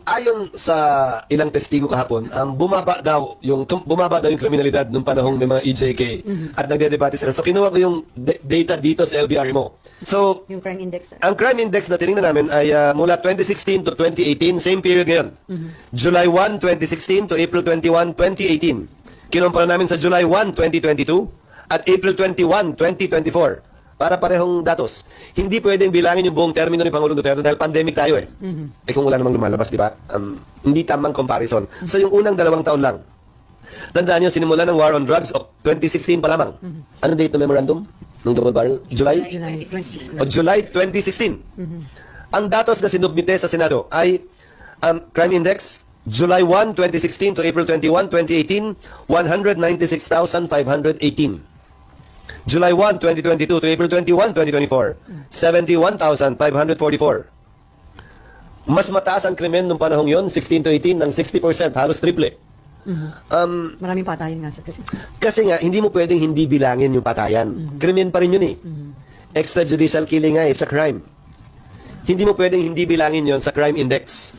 Ayon sa ilang testigo kahapon, bumaba daw yung kriminalidad nung panahong may mga EJK at nagdedebate sila. So kinuha ko yung data dito sa LBR mo. So, Yung crime index. ang crime index na tinignan namin ay mula 2016 to 2018, same period ngayon. July 1, 2016 to April 21, 2018. Kinumpara namin sa July 1, 2022 at April 21, 2024. Para parehong datos. Hindi pwedeng bilangin yung buong termino ni Pangulong Duterte dahil pandemic tayo eh. Eh kung wala namang lumalabas, di ba? Hindi tamang comparison. So yung unang 2 taon lang. Tandaan nyo, sinimula ng war on drugs o 2016 pa lamang. Ano date ng memorandum? Nung double barrel? July? July 2016. O July 2016. Ang datos na sinubmite sa Senado ay crime index, July 1, 2016 to April 21, 2018, 196,518. July 1, 2022 to April 21, 2024, 71,544. Mas mataas ang krimen nung panahong yon, 16 to 18, ng 60%, halos triple. Maraming patayin nga, sir. Kasi nga, hindi mo pwedeng hindi bilangin yung patayan. Krimen pa rin yun eh. Extrajudicial killing nga is a crime. Hindi mo pwedeng hindi bilangin yon sa crime index.